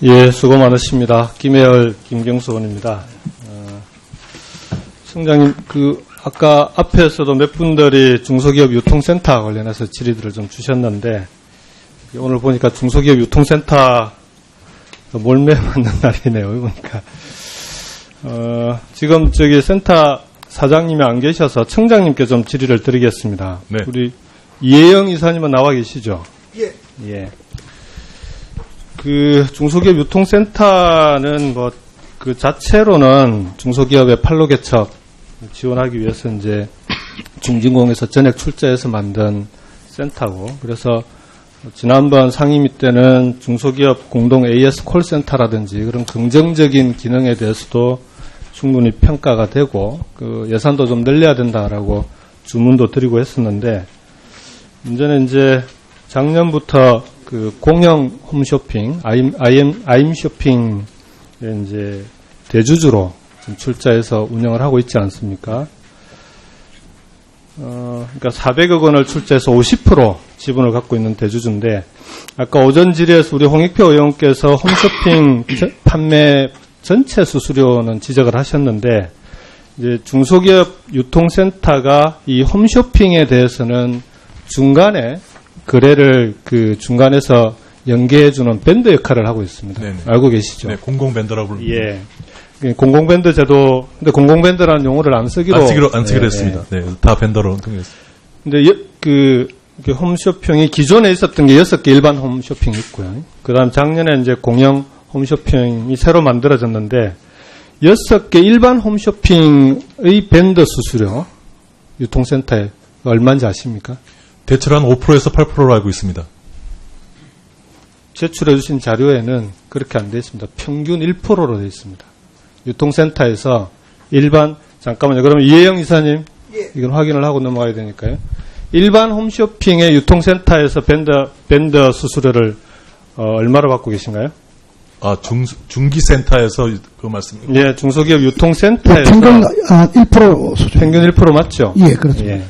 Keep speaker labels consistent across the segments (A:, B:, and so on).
A: 예, 수고 많으십니다. 김혜열, 김경수 의원입니다. 총장님, 아까 앞에서도 몇 분들이 중소기업 유통센터 관련해서 질의들을 좀 주셨는데, 오늘 보니까 중소기업 유통센터 몰매 맞는 날이네요, 보니까. 지금 센터 사장님이 안 계셔서 청장님께 좀 질의를 드리겠습니다.
B: 네.
A: 우리 이혜영 이사님은 나와 계시죠?
C: 예.
A: 예. 중소기업 유통센터는 그 자체로는 중소기업의 판로 개척 지원하기 위해서 이제 중진공에서 전액 출자해서 만든 센터고, 그래서 지난번 상임위 때는 중소기업 공동 AS 콜센터라든지 그런 긍정적인 기능에 대해서도 충분히 평가가 되고, 예산도 좀 늘려야 된다라고 주문도 드리고 했었는데, 문제는 이제 작년부터 공영 홈쇼핑, 아임 쇼핑에 이제 대주주로 지금 출자해서 운영을 하고 있지 않습니까? 그러니까 400억 원을 출자해서 50% 지분을 갖고 있는 대주주인데, 아까 오전 질의에서 우리 홍익표 의원께서 홈쇼핑 판매 전체 수수료는 지적을 하셨는데, 이제 중소기업 유통센터가 이 홈쇼핑에 대해서는 중간에 거래를 중간에서 연계해주는 밴드 역할을 하고 있습니다.
B: 네네.
A: 알고 계시죠?
B: 네, 공공밴더라고 부릅니다.
A: 예. 공공밴드 제도, 근데 공공밴드라는 용어를 안 쓰기로
B: 했습니다. 네, 다 밴더로 통일했습니다.
A: 근데 홈쇼핑이 기존에 있었던 게 6개 일반 홈쇼핑이 있고요. 그 다음 작년에 이제 공영 홈쇼핑이 새로 만들어졌는데, 6개 일반 홈쇼핑의 밴드 수수료, 유통센터에 얼마인지 아십니까?
B: 대체로 한 5%에서 8%로 알고 있습니다.
A: 제출해 주신 자료에는 그렇게 안 되어 있습니다. 평균 1%로 되어 있습니다. 유통센터에서 잠깐만요. 그러면 이혜영 이사님,
C: 예.
A: 이건 확인을 하고 넘어가야 되니까요. 일반 홈쇼핑의 유통센터에서 밴드 수수료를 얼마로 받고 계신가요?
B: 중기센터에서 그 말씀이요?
A: 예, 중소기업 유통센터에서
C: 평균 1% 수준.
A: 평균 1% 맞죠?
C: 예, 그렇습니다.
A: 예.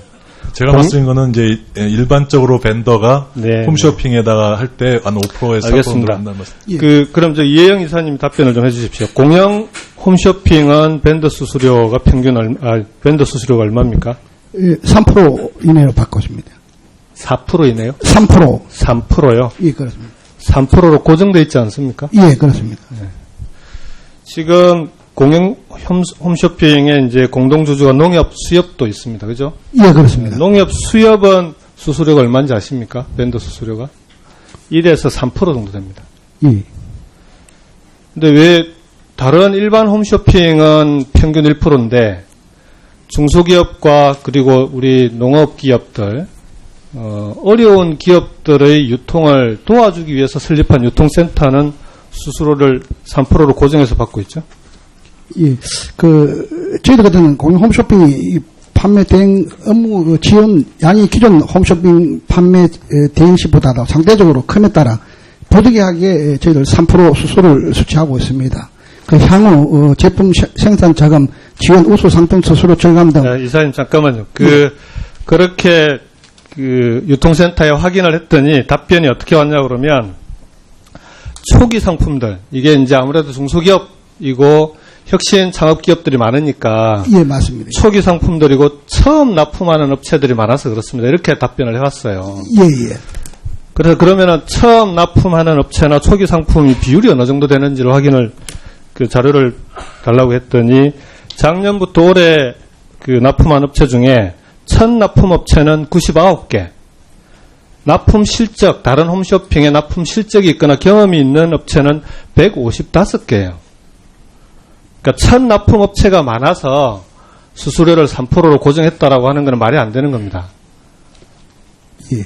B: 제가 말씀드린 거는 이제 일반적으로 밴더가
A: 네,
B: 홈쇼핑에다가 할 때 한 5%에서 4%
A: 알겠습니다.
B: 들어간다는 말씀.
C: 예.
A: 그럼 이혜영 이사님 답변을 좀 해주십시오. 공영 홈쇼핑은 밴드 수수료가 밴드 수수료가 얼마입니까?
C: 예, 3% 이내로 바꿨습니다.
A: 4% 이네요?
C: 3%.
A: 3%요?
C: 예, 그렇습니다.
A: 3%로 고정되어 있지 않습니까?
C: 예, 그렇습니다.
A: 지금 공영 홈쇼핑에 이제 공동주주가 농협 수협도 있습니다. 그죠?
C: 예, 그렇습니다.
A: 농협 수협은 수수료가 얼마인지 아십니까? 밴드 수수료가? 1에서 3% 정도 됩니다.
C: 예.
A: 근데 왜 다른 일반 홈쇼핑은 평균 1%인데 중소기업과 그리고 우리 농업기업들, 어려운 기업들의 유통을 도와주기 위해서 설립한 유통센터는 수수료를 3%로 고정해서 받고 있죠?
C: 예. 저희들 같은 공영 홈쇼핑이 판매 대행 업무 지원 양이 기존 홈쇼핑 판매 대행 시보다도 상대적으로 큼에 따라 부득이하게 저희들 3% 수수료를 수취하고 있습니다. 향후 제품 생산 자금 지원 우수 상품 수수료 절감 등.
A: 이사님 잠깐만요. 그렇게 유통센터에 확인을 했더니 답변이 어떻게 왔냐 그러면 초기 상품들, 이게 이제 아무래도 중소기업이고 혁신 창업기업들이 많으니까.
C: 예, 맞습니다.
A: 초기 상품들이고 처음 납품하는 업체들이 많아서 그렇습니다. 이렇게 답변을 해왔어요.
C: 예, 예.
A: 그래서 그러면은 처음 납품하는 업체나 초기 상품이 비율이 어느 정도 되는지를 확인을, 자료를 달라고 했더니 작년부터 올해 납품한 업체 중에 첫 납품 업체는 99개, 납품 실적, 다른 홈쇼핑에 납품 실적이 있거나 경험이 있는 업체는 155개예요. 그러니까 첫 납품 업체가 많아서 수수료를 3%로 고정했다라고 하는 건 말이 안 되는 겁니다.
C: 예.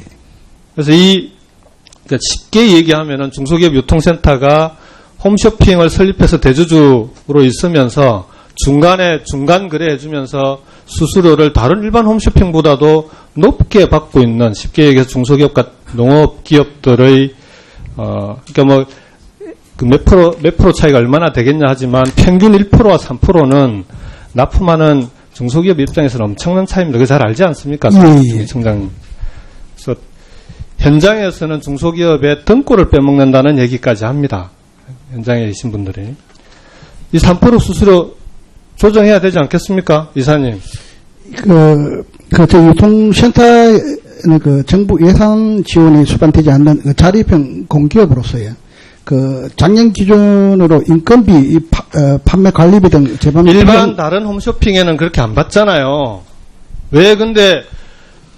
A: 그래서 그러니까 쉽게 얘기하면은 중소기업 유통센터가 홈쇼핑을 설립해서 대주주로 있으면서 중간 거래해주면서 수수료를 다른 일반 홈쇼핑보다도 높게 받고 있는, 쉽게 얘기해서 중소기업과 농업기업들의 그러니까 몇 프로 차이가 얼마나 되겠냐 하지만 평균 1%와 3%는 납품하는 중소기업 입장에서는 엄청난 차이입니다. 그거 잘 알지 않습니까?
C: 예.
A: 청장님. 그래서 현장에서는 중소기업의 등골을 빼먹는다는 얘기까지 합니다. 현장에 계신 분들이. 이 3% 수수료 조정해야 되지 않겠습니까? 이사님.
C: 저 유통센터는 정부 예산 지원이 수반되지 않는 자립형 공기업으로서요. 작년 기준으로 인건비, 판매 관리비 등 제반
A: 일반 다른 홈쇼핑에는 그렇게 안 받잖아요. 왜 근데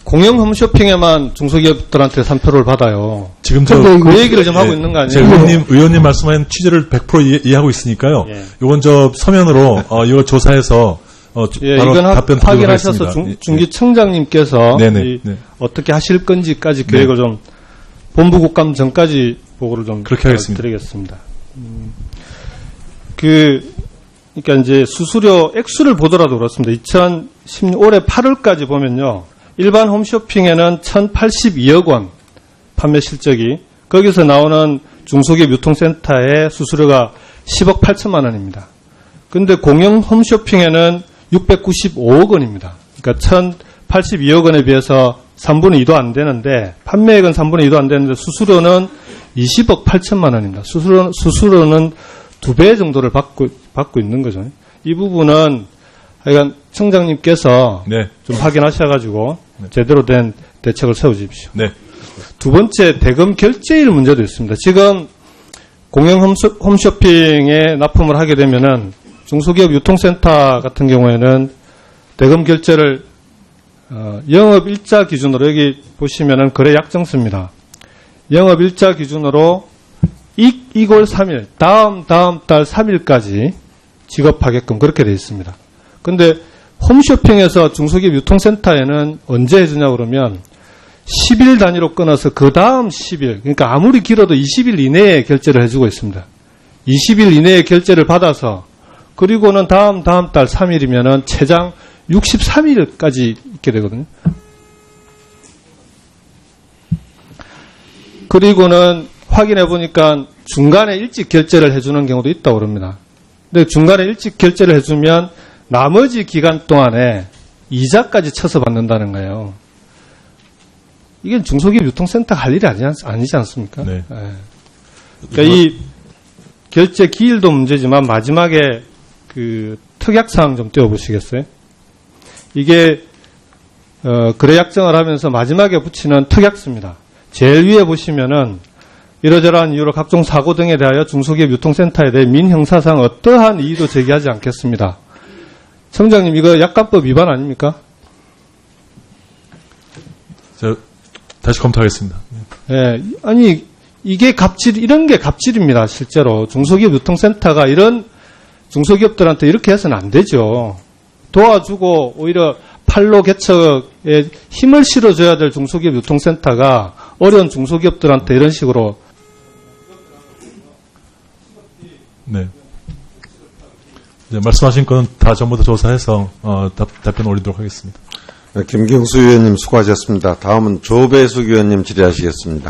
A: 공영 홈쇼핑에만 중소기업들한테 3%를 받아요?
B: 지금
A: 그 얘기를 좀 하고 있는 거 아니에요?
B: 의원님 말씀하신 취지를 100% 이해하고 있으니까요.
A: 예.
B: 이건 서면으로 이거 조사해서 바로
A: 이건
B: 답변
A: 확인하셔서
B: 드리도록
A: 중기청장님께서
B: 네네.
A: 어떻게 하실 건지까지 계획을 좀 본부국감 전까지 보고를 좀
B: 그렇게 하겠습니다.
A: 드리겠습니다. 그러니까 이제 수수료 액수를 보더라도 그렇습니다. 2010년 올해 8월까지 보면요. 일반 홈쇼핑에는 1,082억 원 판매 실적이, 거기서 나오는 중소기업 유통센터의 수수료가 10억 8천만 원입니다. 근데 공영 홈쇼핑에는 695억 원입니다. 그러니까 1,082억 원에 비해서 3분의 2도 안 되는데, 판매액은 3분의 2도 안 되는데 수수료는 20억 8천만 원입니다. 수수료는 2배 정도를 받고 있는 거죠. 이 부분은 하여간 청장님께서
B: 네.
A: 좀 확인하셔가지고 제대로 된 대책을 세워주십시오.
B: 네.
A: 두 번째, 대금 결제일 문제도 있습니다. 지금 공영 홈쇼핑에 납품을 하게 되면은 중소기업 유통센터 같은 경우에는 대금 결제를 영업일자 기준으로, 여기 보시면은 거래 약정서입니다. 영업일자 기준으로 이골 3일, 다음 달 3일까지 지급하게끔 그렇게 되어 있습니다. 근데 홈쇼핑에서 중소기업 유통센터에는 언제 해주냐 그러면 10일 단위로 끊어서 그 다음 10일, 그러니까 아무리 길어도 20일 이내에 결제를 해주고 있습니다. 20일 이내에 결제를 받아서, 그리고는 다음 달 3일이면은 최장 63일까지 있게 되거든요. 그리고는 확인해 보니까 중간에 일찍 결제를 해주는 경우도 있다고 그럽니다. 근데 중간에 일찍 결제를 해주면 나머지 기간 동안에 이자까지 쳐서 받는다는 거예요. 이게 중소기업 유통센터 할 일이 아니지 않습니까?
B: 네.
A: 그러니까 이 결제 기일도 문제지만 마지막에 그 특약사항 좀 띄워보시겠어요? 이게 거래 약정을 하면서 마지막에 붙이는 특약서입니다. 제일 위에 보시면은 이러저러한 이유로 각종 사고 등에 대하여 중소기업 유통센터에 대해 민형사상 어떠한 이의도 제기하지 않겠습니다. 청장님, 이거 약관법 위반 아닙니까?
B: 다시 검토하겠습니다.
A: 예, 아니 이게 이런 게 갑질입니다. 실제로 중소기업 유통센터가 이런 중소기업들한테 이렇게 해서는 안 되죠. 도와주고 오히려 팔로 개척에 힘을 실어줘야 될 중소기업 유통센터가 어려운 중소기업들한테 이런 식으로.
B: 네. 이제 말씀하신 거는 다 전부 다 조사해서 답변 올리도록 하겠습니다.
D: 김경수 의원님 수고하셨습니다. 다음은 조배숙 의원님 질의하시겠습니다.